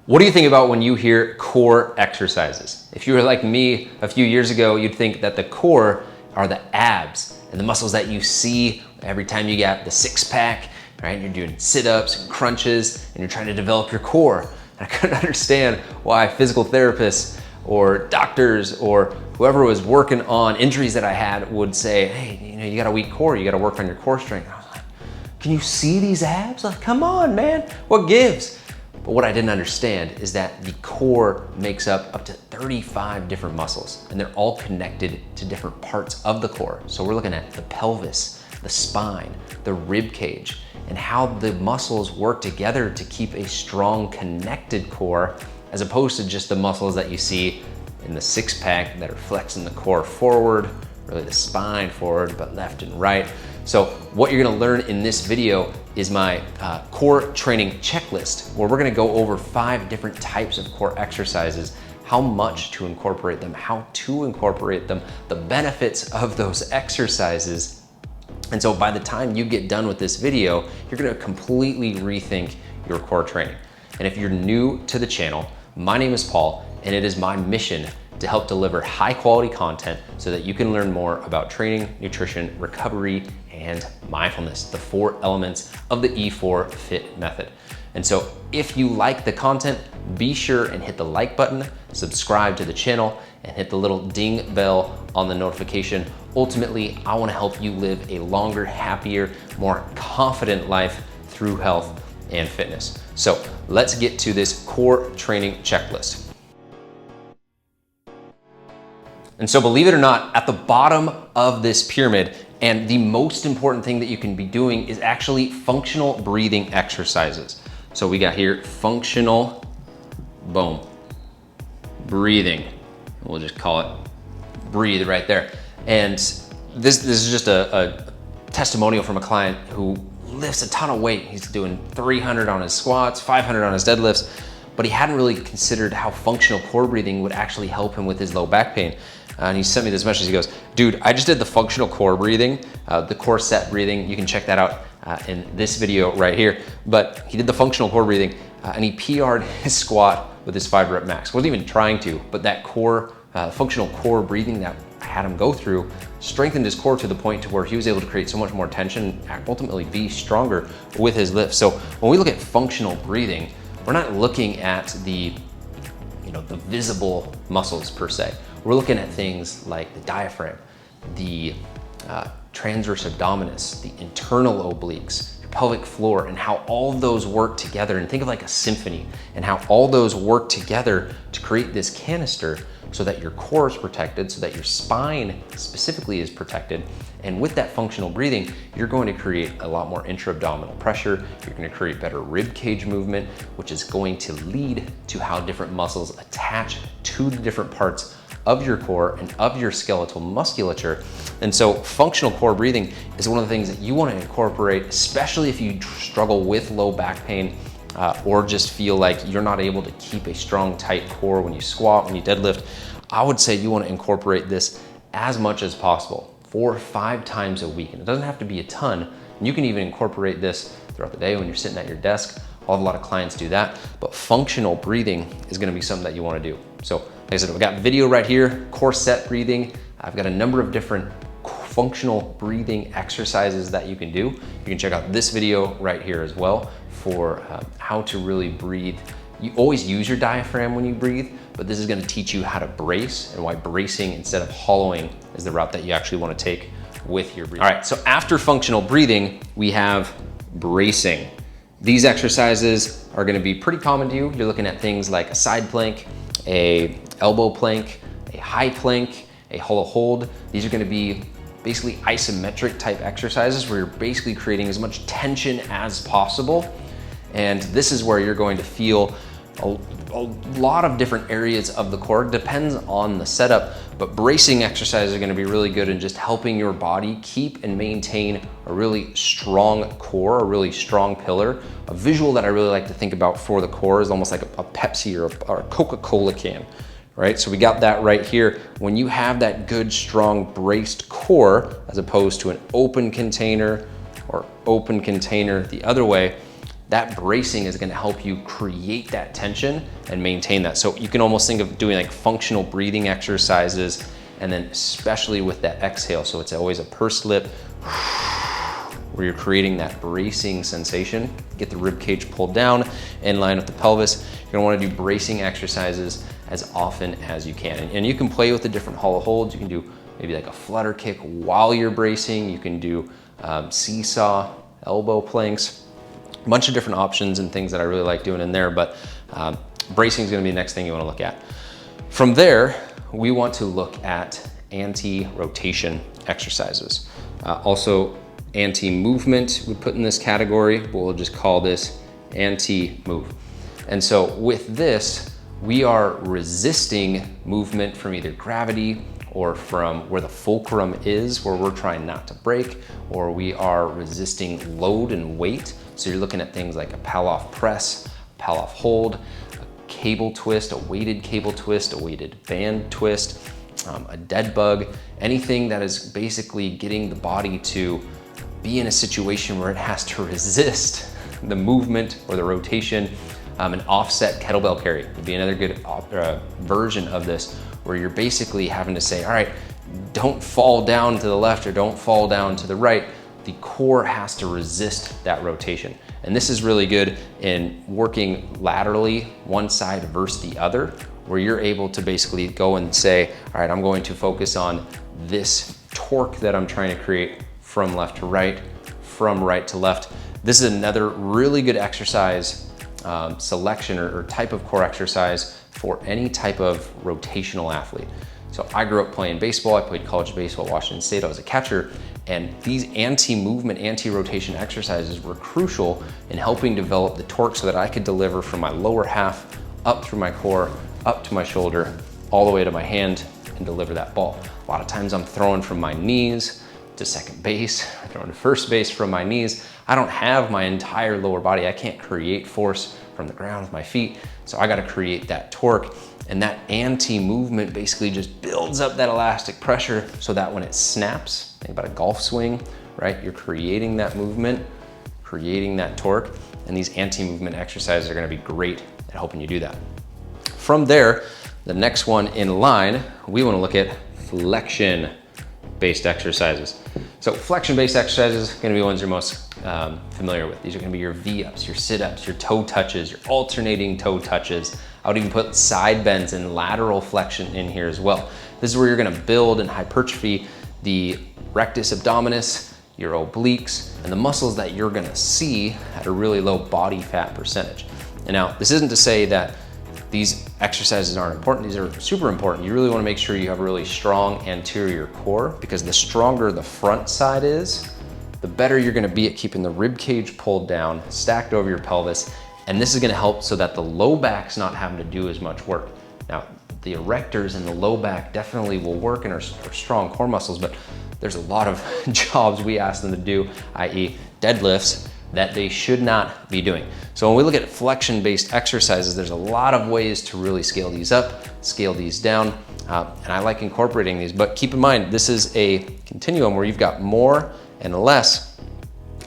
What do you think about when you hear core exercises? If you were like me a few years ago, you'd think that the core are the abs and the muscles that you see every time you get the six pack, right? You're doing sit-ups and crunches and you're trying to develop your core. And I couldn't understand why physical therapists or doctors or whoever was working on injuries that I had would say, hey, you got a weak core, you got to work on your core strength. I was like, can you see these abs? Like, come on, man, what gives? But what I didn't understand is that the core makes up to 35 different muscles, and they're all connected to different parts of the core. So we're looking at the pelvis, the spine, the rib cage, and how the muscles work together to keep a strong connected core, as opposed to just the muscles that you see in the six pack that are flexing the core forward, really the spine forward, but left and right. So what you're gonna learn in this video is my core training checklist, where we're gonna go over 5 different types of core exercises, how much to incorporate them, how to incorporate them, the benefits of those exercises. And so by the time you get done with this video, you're gonna completely rethink your core training. And if you're new to the channel, my name is Paul, and it is my mission to help deliver high quality content so that you can learn more about training, nutrition, recovery, and mindfulness, the 4 elements of the E4 Fit method. And so if you like the content, be sure and hit the like button, subscribe to the channel, and hit the little ding bell on the notification. Ultimately, I wanna help you live a longer, happier, more confident life through health and fitness. So let's get to this core training checklist. And so believe it or not, at the bottom of this pyramid, and the most important thing that you can be doing is actually functional breathing exercises. So we got here functional, boom, breathing. We'll just call it breathe right there. And this is just a testimonial from a client who lifts a ton of weight. He's doing 300 on his squats, 500 on his deadlifts, but he hadn't really considered how functional core breathing would actually help him with his low back pain. And he sent me this message. He goes, dude, I just did the functional core breathing, the core set breathing. You can check that out in this video right here. But he did the functional core breathing and he PR'd his squat with his 5 rep max. Wasn't even trying to, but that core, functional core breathing that I had him go through strengthened his core to the point to where he was able to create so much more tension and ultimately be stronger with his lift. So when we look at functional breathing, we're not looking at the visible muscles per se. We're looking at things like the diaphragm, the transverse abdominis, the internal obliques, your pelvic floor, and how all of those work together. And think of like a symphony, and how all those work together to create this canister so that your core is protected, so that your spine specifically is protected. And with that functional breathing, you're going to create a lot more intra-abdominal pressure. You're going to create better rib cage movement, which is going to lead to how different muscles attach to the different parts of your core and of your skeletal musculature. And so functional core breathing is one of the things that you want to incorporate, especially if you struggle with low back pain or just feel like you're not able to keep a strong, tight core when you squat, when you deadlift. I would say you want to incorporate this as much as possible, 4 or 5 times a week. And it doesn't have to be a ton. You can even incorporate this throughout the day when you're sitting at your desk. I'll have a lot of clients do that, but functional breathing is going to be something that you want to do. So like I said, we got video right here, core set breathing. I've got a number of different functional breathing exercises that you can do. You can check out this video right here as well for how to really breathe. You always use your diaphragm when you breathe, but this is going to teach you how to brace and why bracing instead of hollowing is the route that you actually want to take with your breathing. All right, so after functional breathing, we have bracing. These exercises are going to be pretty common to you. You're looking at things like a side plank, a elbow plank, a high plank, a hollow hold. These are going to be basically isometric type exercises where you're basically creating as much tension as possible. And this is where you're going to feel a lot of different areas of the core. It depends on the setup, but bracing exercises are going to be really good in just helping your body keep and maintain a really strong core, a really strong pillar. A visual that I really like to think about for the core is almost like a Pepsi or a Coca-Cola can, right? So we got that right here. When you have that good, strong, braced core, as opposed to an open container or open container the other way, that bracing is gonna help you create that tension and maintain that. So you can almost think of doing like functional breathing exercises, and then especially with that exhale. So it's always a pursed lip where you're creating that bracing sensation. Get the rib cage pulled down in line with the pelvis. You're gonna wanna do bracing exercises as often as you can. And you can play with the different hollow holds. You can do maybe like a flutter kick while you're bracing. You can do seesaw, elbow planks, a bunch of different options and things that I really like doing in there, but bracing is gonna be the next thing you wanna look at. From there, we want to look at anti-rotation exercises. Also, anti-movement we put in this category, but we'll just call this anti-move. And so with this, we are resisting movement from either gravity or from where the fulcrum is, where we're trying not to break, or we are resisting load and weight. So you're looking at things like a pal-off press, pal-off hold, a cable twist, a weighted cable twist, a weighted band twist, a dead bug, anything that is basically getting the body to be in a situation where it has to resist the movement or the rotation. An offset kettlebell carry would be another good version of this, where you're basically having to say, all right, don't fall down to the left or don't fall down to the right. The core has to resist that rotation. And this is really good in working laterally, one side versus the other, where you're able to basically go and say, all right, I'm going to focus on this torque that I'm trying to create from left to right, from right to left. This is another really good exercise selection or type of core exercise for any type of rotational athlete. So I grew up playing baseball. I played college baseball at Washington State. I was a catcher, and these anti-movement, anti-rotation exercises were crucial in helping develop the torque so that I could deliver from my lower half up through my core, up to my shoulder, all the way to my hand and deliver that ball. A lot of times I'm throwing from my knees to second base, I'm throwing to first base from my knees. I don't have my entire lower body. I can't create force from the ground with my feet. So I got to create that torque, and that anti-movement basically just builds up that elastic pressure so that when it snaps, think about a golf swing, right? You're creating that movement, creating that torque, and these anti-movement exercises are going to be great at helping you do that. From there, the next one in line, we want to look at flexion-based exercises. So flexion-based exercises are going to be ones you're most familiar with. These are going to be your V-ups, your sit-ups, your toe touches, your alternating toe touches. I would even put side bends and lateral flexion in here as well. This is where you're going to build and hypertrophy the rectus abdominis, your obliques, and the muscles that you're going to see at a really low body fat percentage. And now, this isn't to say that these exercises aren't important. These are super important. You really want to make sure you have a really strong anterior core, because the stronger the front side is, the better you're going to be at keeping the rib cage pulled down, stacked over your pelvis. And this is going to help so that the low back's not having to do as much work. Now, the erectors and the low back definitely will work and are strong core muscles, but there's a lot of jobs we ask them to do, i.e. deadlifts, that they should not be doing. So when we look at flexion-based exercises, there's a lot of ways to really scale these up, scale these down, and I like incorporating these. But keep in mind, this is a continuum where you've got more and less.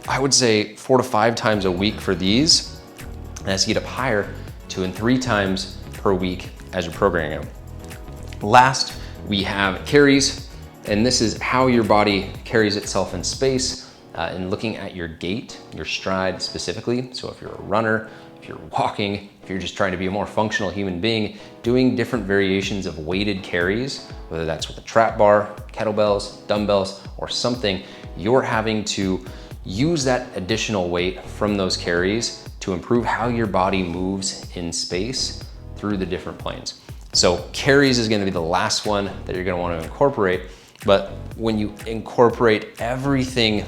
I would say 4 to 5 times a week for these, and as you get up higher, 2 and 3 times per week as you're programming them. Last, we have carries, and this is how your body carries itself in space. And looking at your gait, your stride specifically. So if you're a runner, if you're walking, if you're just trying to be a more functional human being, doing different variations of weighted carries, whether that's with a trap bar, kettlebells, dumbbells, or something, you're having to use that additional weight from those carries to improve how your body moves in space through the different planes. So carries is going to be the last one that you're going to want to incorporate. But when you incorporate everything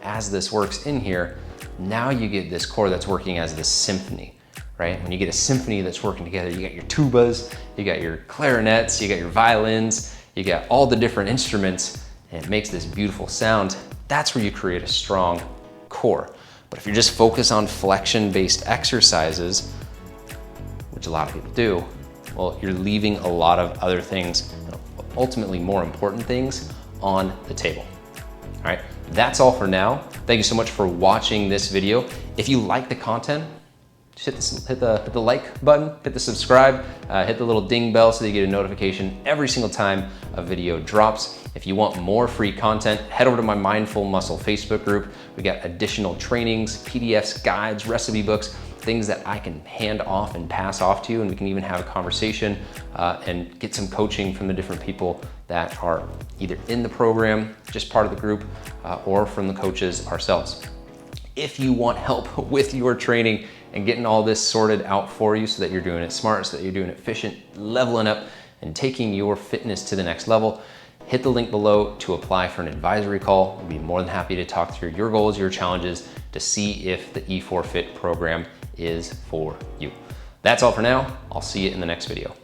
as this works in here, now you get this core that's working as this symphony, right? When you get a symphony that's working together, you got your tubas, you got your clarinets, you got your violins, you got all the different instruments, and it makes this beautiful sound. That's where you create a strong core. But if you're just focused on flexion-based exercises, which a lot of people do, well, you're leaving a lot of other things, ultimately more important things, on the table. All right, that's all for now. Thank you so much for watching this video. If you like the content, just hit the like button, hit the subscribe, hit the little ding bell so that you get a notification every single time a video drops. If you want more free content, head over to my Mindful Muscle Facebook group. We got additional trainings, PDFs, guides, recipe books, things that I can hand off and pass off to you, and we can even have a conversation and get some coaching from the different people that are either in the program, just part of the group, or from the coaches ourselves. If you want help with your training and getting all this sorted out for you so that you're doing it smart, so that you're doing it efficient, leveling up and taking your fitness to the next level, hit the link below to apply for an advisory call. We'd be more than happy to talk through your goals, your challenges, to see if the E4 Fit program is for you. That's all for now. I'll see you in the next video.